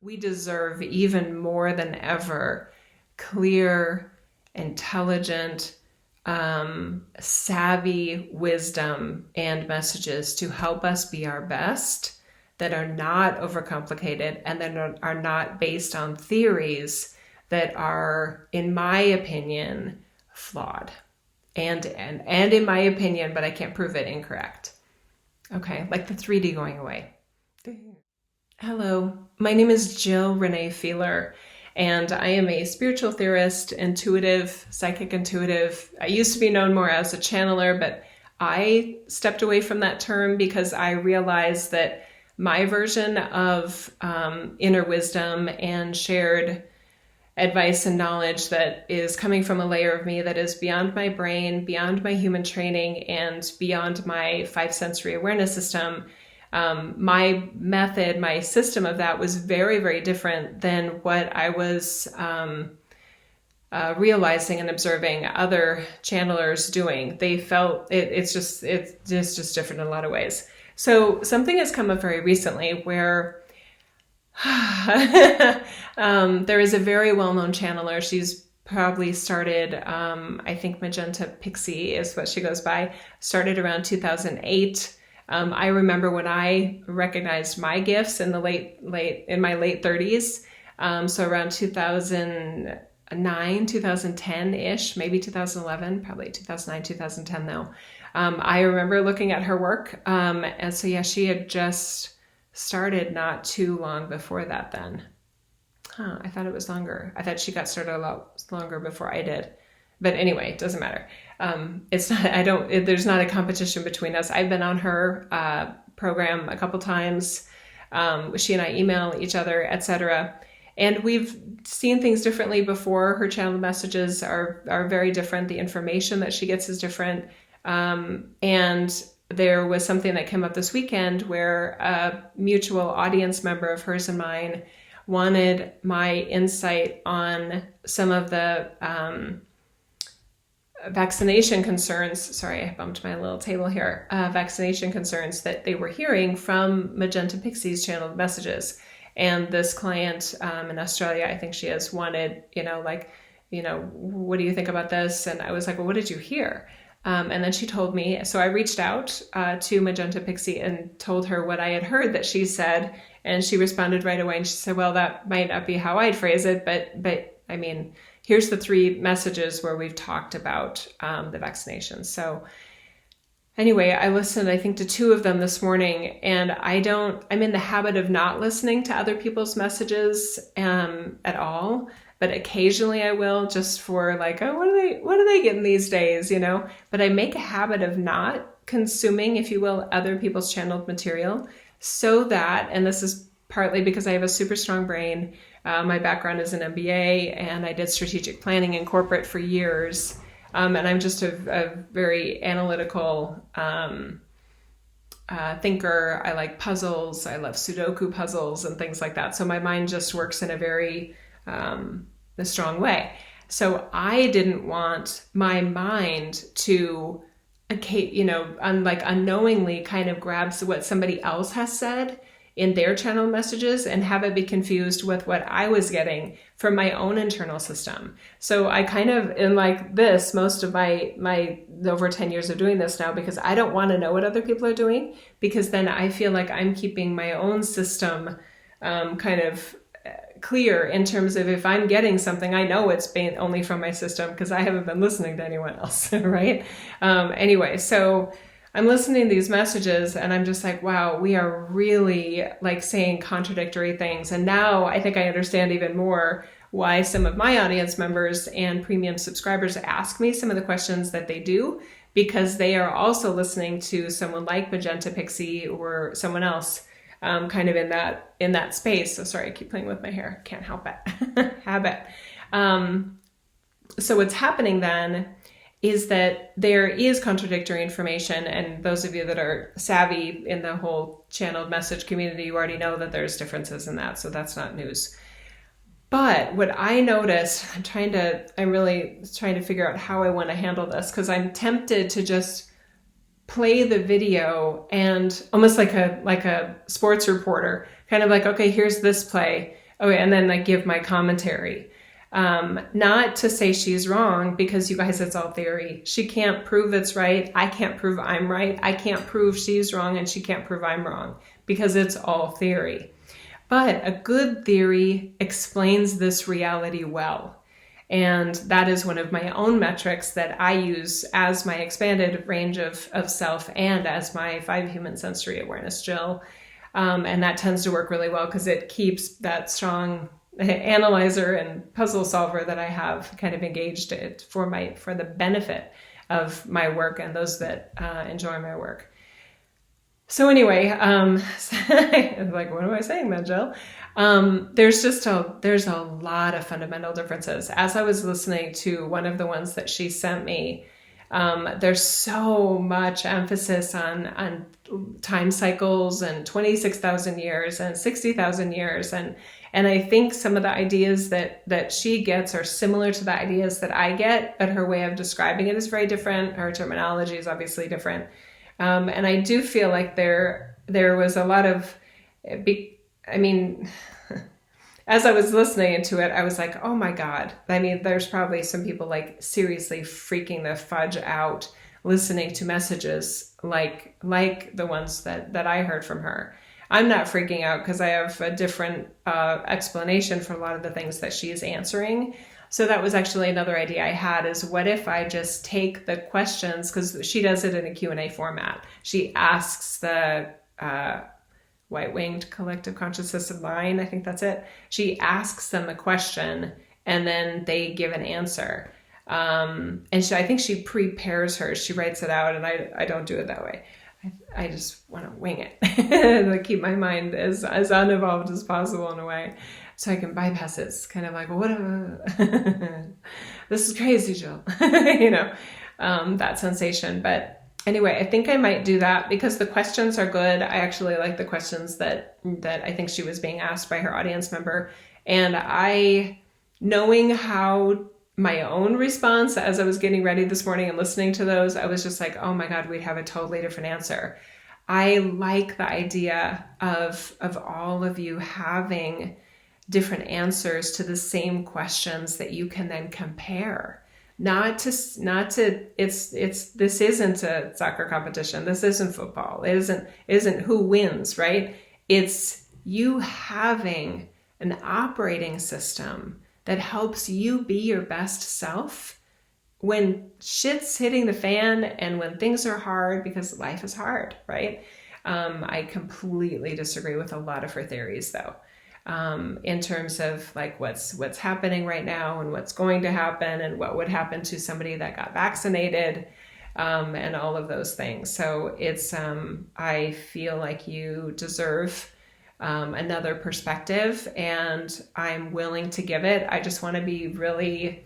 We deserve even more than ever clear, intelligent, savvy wisdom and messages to help us be our best, that are not overcomplicated and that are not based on theories that are, in my opinion, flawed. And in my opinion, but I can't prove it, incorrect. Okay, like the 3D going away. Hello, my name is Jill Renee Feeler, and I am a spiritual theorist, intuitive, psychic intuitive. I used to be known more as a channeler, but I stepped away from that term because I realized that my version of inner wisdom and shared advice and knowledge that is coming from a layer of me that is beyond my brain, beyond my human training, and beyond my five sensory awareness system. My method, my system of that was very, very different than what I was realizing and observing other channelers doing. They felt it's just different in a lot of ways. So something has come up very recently where there is a very well-known channeler. She's probably started, I think Magenta Pixie is what she goes by, started around 2008. I remember when I recognized my gifts in my late 30s. So around 2009, 2010-ish, maybe 2011, probably 2009, 2010 though. I remember looking at her work. And so yeah, she had just started not too long before that then. I thought it was longer. I thought she got started a lot longer before I did. But anyway, it doesn't matter. It's not, there's not a competition between us. I've been on her program a couple times. She and I email each other, etc. And we've seen things differently before. Her channel messages are very different. The information that she gets is different. And there was something that came up this weekend where a mutual audience member of hers and mine wanted my insight on some of the vaccination concerns. Sorry, I bumped my little table here. Vaccination concerns that they were hearing from Magenta Pixie's channeled messages. And this client in Australia, I think she is, wanted, what do you think about this? And I was like, well, what did you hear? And then she told me, so I reached out to Magenta Pixie and told her what I had heard that she said, and she responded right away. And she said, well, that might not be how I'd phrase it, but I mean, here's the 3 messages where we've talked about the vaccination. So anyway, I listened, I think, to 2 of them this morning, and I'm in the habit of not listening to other people's messages at all. But occasionally I will, just for like, oh, what are they getting these days, But I make a habit of not consuming, if you will, other people's channeled material, so that, and this is partly because I have a super strong brain. My background is an MBA, and I did strategic planning in corporate for years. And I'm just a very analytical thinker. I like puzzles. I love Sudoku puzzles and things like that. So my mind just works in a very a strong way. So I didn't want my mind to, unknowingly kind of grab what somebody else has said in their channel messages and have it be confused with what I was getting from my own internal system. So I kind of am like this most of my over 10 years of doing this now, because I don't want to know what other people are doing, because then I feel like I'm keeping my own system kind of clear in terms of, if I'm getting something, I know it's been only from my system because I haven't been listening to anyone else, right? Anyway, so I'm listening to these messages and I'm just like, wow, we are really like saying contradictory things. And now I think I understand even more why some of my audience members and premium subscribers ask me some of the questions that they do, because they are also listening to someone like Magenta Pixie or someone else kind of in that space. So sorry, I keep playing with my hair. Can't help it. Habit. So what's happening then is that there is contradictory information, and those of you that are savvy in the whole channeled message community, you already know that there's differences in that, so that's not news. But what I noticed, I'm really trying to figure out how I want to handle this, because I'm tempted to just play the video and almost like a sports reporter, kind of like, okay, here's this play. Okay, and then I give my commentary. Not to say she's wrong, because you guys, it's all theory. She can't prove it's right. I can't prove I'm right. I can't prove she's wrong, and she can't prove I'm wrong, because it's all theory. But a good theory explains this reality well. And that is one of my own metrics that I use as my expanded range of self and as my 5 human sensory awareness Jill. And that tends to work really well because it keeps that strong analyzer and puzzle solver that I have kind of engaged it for the benefit of my work and those that enjoy my work. So anyway, like, what am I saying then, Jill? There's a lot of fundamental differences. As I was listening to one of the ones that she sent me, there's so much emphasis on time cycles and 26,000 years and 60,000 years. And I think some of the ideas that she gets are similar to the ideas that I get, but her way of describing it is very different. Her terminology is obviously different. And I do feel like there was a lot of, as I was listening to it, I was like, oh my God. I mean, there's probably some people like seriously freaking the fudge out listening to messages like the ones that I heard from her. I'm not freaking out because I have a different explanation for a lot of the things that she's answering. So that was actually another idea I had, is what if I just take the questions, because she does it in a Q&A format. She asks the white-winged collective consciousness of mine, I think that's it. She asks them a question and then they give an answer. And I think she prepares hers. She writes it out, and I don't do it that way. I just want to wing it and keep my mind as unevolved as possible in a way, so I can bypass it. It's kind of like, well, what? This is crazy, Jill. That sensation. But anyway, I think I might do that because the questions are good. I actually like the questions that I think she was being asked by her audience member. And knowing how my own response as I was getting ready this morning and listening to those, I was just like, oh my God, we'd have a totally different answer. I like the idea of all of you having different answers to the same questions that you can then compare. This isn't a soccer competition. This isn't football. It isn't who wins, right? It's you having an operating system that helps you be your best self when shit's hitting the fan and when things are hard, because life is hard, right? I completely disagree with a lot of her theories, though. In terms of like what's happening right now and what's going to happen and what would happen to somebody that got vaccinated, and all of those things. So it's, I feel like you deserve another perspective, and I'm willing to give it. I just want to be very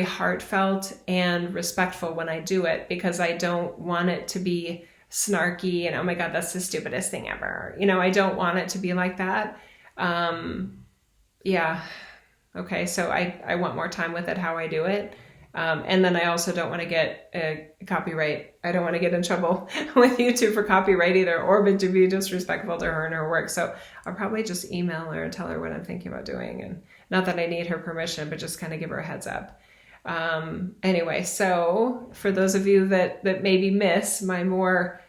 heartfelt and respectful when I do it, because I don't want it to be snarky and, oh my God, that's the stupidest thing ever. I don't want it to be like that. Yeah. Okay. So I want more time with it, how I do it. And then I also don't want to get a copyright. I don't want to get in trouble with YouTube for copyright either, or to be disrespectful to her and her work. So I'll probably just email her and tell her what I'm thinking about doing. And not that I need her permission, but just kind of give her a heads up. Anyway, so for those of you that maybe miss my more,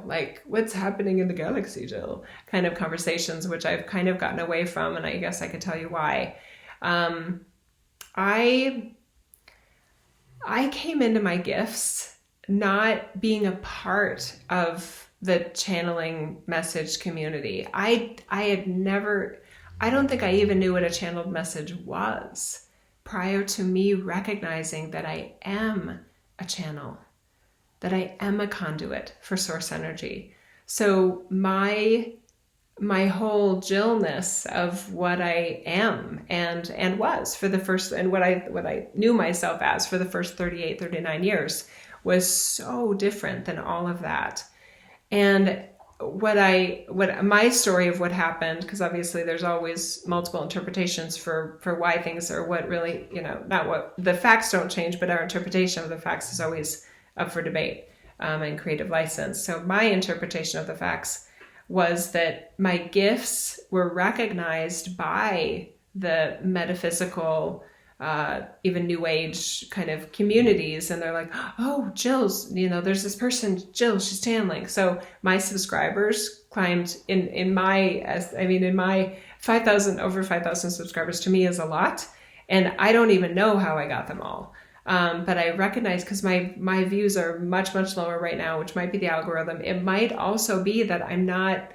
like what's happening in the galaxy, Jill, kind of conversations, which I've kind of gotten away from, and I guess I could tell you why. I came into my gifts not being a part of the channeling message community. I don't think I even knew what a channeled message was prior to me recognizing that I am a channel, that I am a conduit for source energy. So my whole Jillness of what I am and was for the first, and what I knew myself as for the first 38, 39 years was so different than all of that. And what my story of what happened, because obviously there's always multiple interpretations for why things are what really, not what the facts don't change, but our interpretation of the facts is always up for debate, and creative license. So my interpretation of the facts was that my gifts were recognized by the metaphysical, even New Age kind of communities. And they're like, oh, Jill's, there's this person, Jill, she's channeling. So my subscribers climbed in my 5,000, over 5,000 subscribers to me is a lot. And I don't even know how I got them all. But I recognize, because my views are much, much lower right now, which might be the algorithm. It might also be that I'm not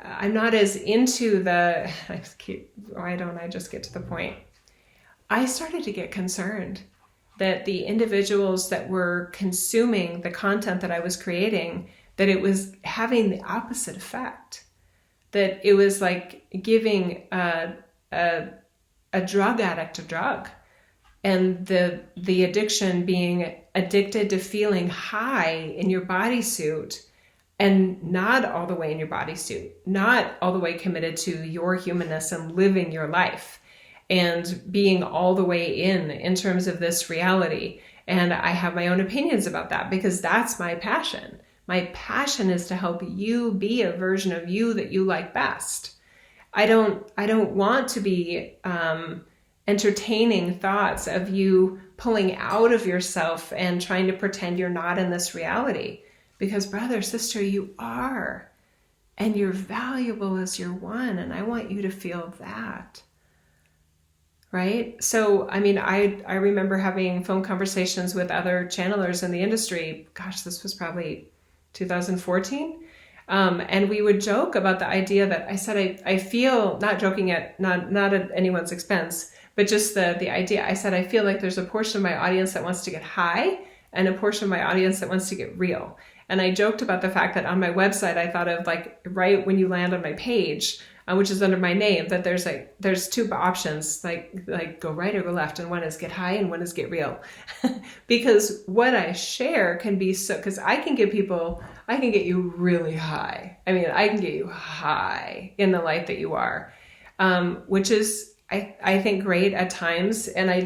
as into why don't I just get to the point? I started to get concerned that the individuals that were consuming the content that I was creating, that it was having the opposite effect. That it was like giving a drug addict a drug. And the addiction being addicted to feeling high in your bodysuit and not all the way in your bodysuit, not all the way committed to your humanness and living your life and being all the way in terms of this reality. And I have my own opinions about that because that's my passion. My passion is to help you be a version of you that you like best. I don't want to be entertaining thoughts of you pulling out of yourself and trying to pretend you're not in this reality. Because brother, sister, you are. And you're valuable as you're one. And I want you to feel that. Right? So, I remember having phone conversations with other channelers in the industry. Gosh, this was probably 2014. And we would joke about the idea that I said, I feel, not joking not at anyone's expense, but just the idea, I said, I feel like there's a portion of my audience that wants to get high and a portion of my audience that wants to get real. And I joked about the fact that on my website, I thought of like right when you land on my page, which is under my name, that there's two options, like go right or go left. And one is get high and one is get real. Because what I share can be because I can get you really high. I can get you high in the light that you are, which is, I think, great at times. And I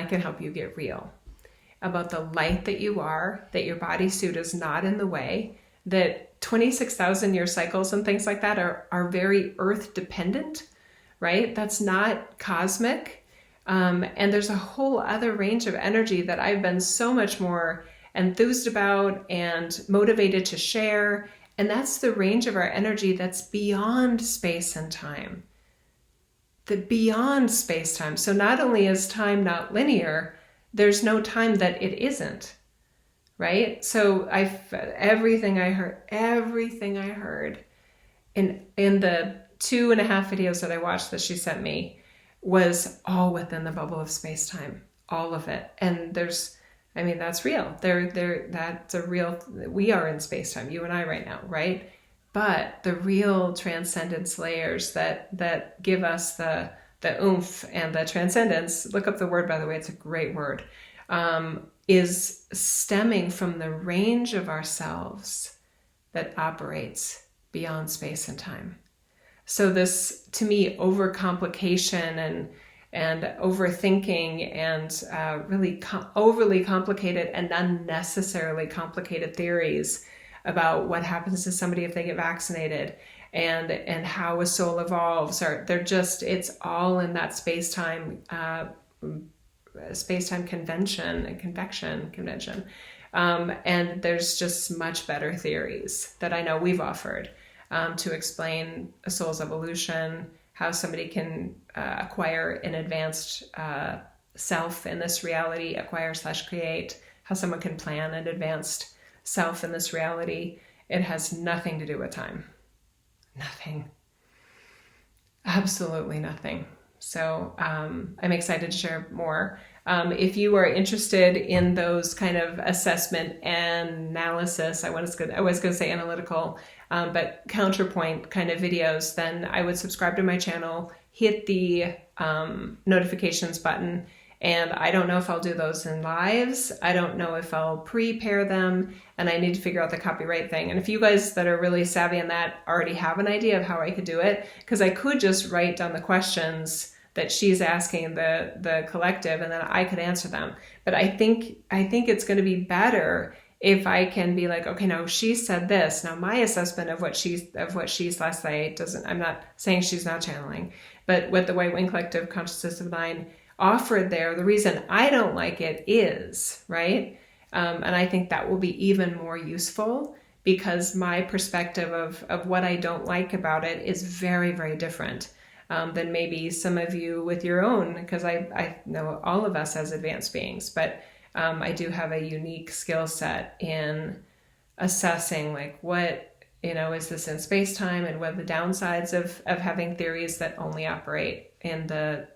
can help you get real about the light that you are, that your bodysuit is not in the way, that 26,000 year cycles and things like that are very earth dependent, right? That's not cosmic. And there's a whole other range of energy that I've been so much more enthused about and motivated to share. And that's the range of our energy that's beyond space and time. Beyond space-time. So not only is time not linear, there's no time that it isn't, right? So everything I heard in the 2.5 videos that I watched that she sent me was all within the bubble of space-time, all of it. And that's real. That's a real, we are in space-time, you and I right now, right? But the real transcendence layers that give us the oomph and the transcendence, look up the word, by the way, it's a great word, is stemming from the range of ourselves that operates beyond space and time. So this, to me, overcomplication and overthinking and really overly complicated and unnecessarily complicated theories about what happens to somebody if they get vaccinated and how a soul evolves, it's all in that space-time convention. And there's just much better theories that I know we've offered to explain a soul's evolution, how somebody can acquire an advanced self in this reality, acquire/create, how someone can plan an advanced self in this reality. It has nothing to do with time. Nothing. Absolutely nothing. So I'm excited to share more. If you are interested in those kind of assessment and analysis, I was going to say analytical, but counterpoint kind of videos, then I would subscribe to my channel, hit the notifications button. And I don't know if I'll do those in lives. I don't know if I'll prepare them, and I need to figure out the copyright thing. And if you guys that are really savvy in that already have an idea of how I could do it, because I could just write down the questions that she's asking the collective, and then I could answer them. But I think it's going to be better if I can be like, okay, no, she said this. Now my assessment of what she's last night doesn't, I'm not saying she's not channeling, but what the White Wing Collective Consciousness of Nine offered there, the reason I don't like it is, right? And I think that will be even more useful because my perspective of what I don't like about it is very, very different than maybe some of you with your own, because I know all of us as advanced beings, but I do have a unique skill set in assessing like what, is this in space-time and what are the downsides of having theories that only operate in the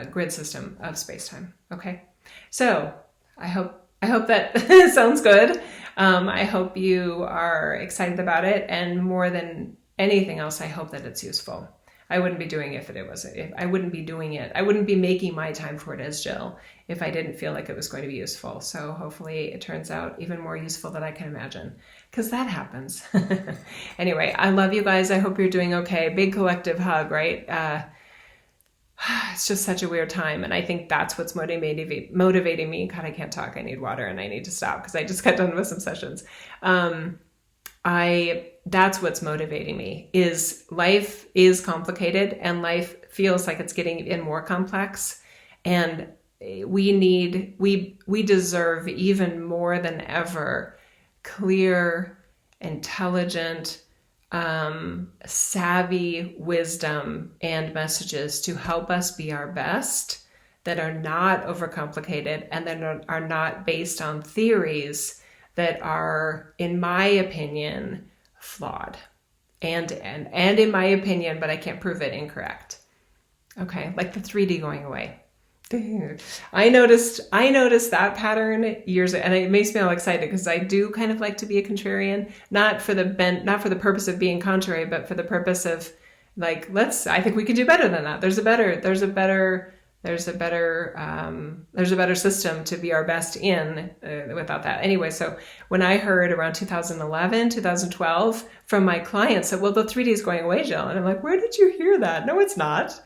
grid system of space-time. Okay. So I hope that sounds good. I hope you are excited about it. And more than anything else, I hope that it's useful. I wouldn't be doing it if I wouldn't be doing it. I wouldn't be making my time for it as Jill if I didn't feel like it was going to be useful. So hopefully it turns out even more useful than I can imagine, because that happens. Anyway, I love you guys. I hope you're doing okay. Big collective hug, right? It's just such a weird time. And I think that's what's motivating me. God, I can't talk. I need water and I need to stop because I just got done with some sessions. That's what's motivating me is life is complicated and life feels like it's getting even more complex. And we deserve even more than ever clear, intelligent, savvy wisdom and messages to help us be our best that are not overcomplicated and that are not based on theories that are, in my opinion, flawed and in my opinion, but I can't prove it, incorrect. Okay, like the 3D going away. I noticed that pattern years ago, and it makes me all excited because I do kind of like to be a contrarian, not for the purpose of being contrary, but for the purpose of like, I think we can do better than that. There's a better system to be our best in without that. Anyway, so when I heard around 2011, 2012 from my clients that, well, the 3D is going away, Jill. And I'm like, where did you hear that? No, it's not.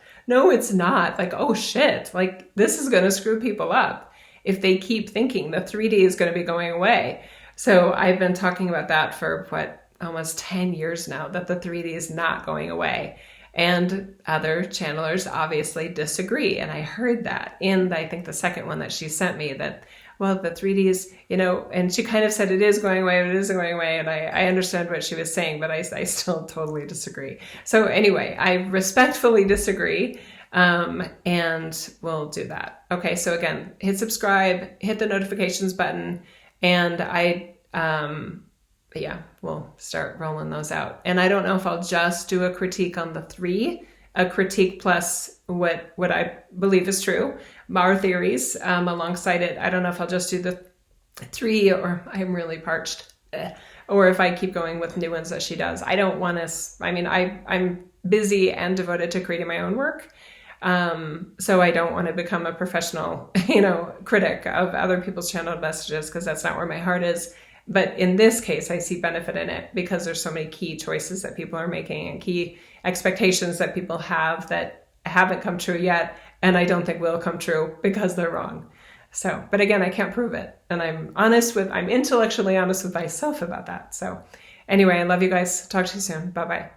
Like, oh shit, like this is going to screw people up if they keep thinking the 3D is going to be going away. So I've been talking about that for almost 10 years now, that the 3D is not going away. And other channelers obviously disagree. And I heard that in, I think, the second one that she sent me, that, well, the 3D is, and she kind of said it is going away, but it isn't going away. And I understand what she was saying, but I still totally disagree. So anyway, I respectfully disagree. And we'll do that. Okay. So again, hit subscribe, hit the notifications button, and we'll start rolling those out. And I don't know if I'll just do a critique on the 3, a critique plus what I believe is true, our theories alongside it. I don't know if I'll just do the 3, or I'm really parched, or if I keep going with new ones that she does. I don't want to, I'm busy and devoted to creating my own work. So I don't want to become a professional, critic of other people's channeled messages, because that's not where my heart is. But in this case, I see benefit in it because there's so many key choices that people are making and key expectations that people have that haven't come true yet. And I don't think will come true because they're wrong. So, but again, I can't prove it. And I'm intellectually honest with myself about that. So anyway, I love you guys. Talk to you soon. Bye-bye.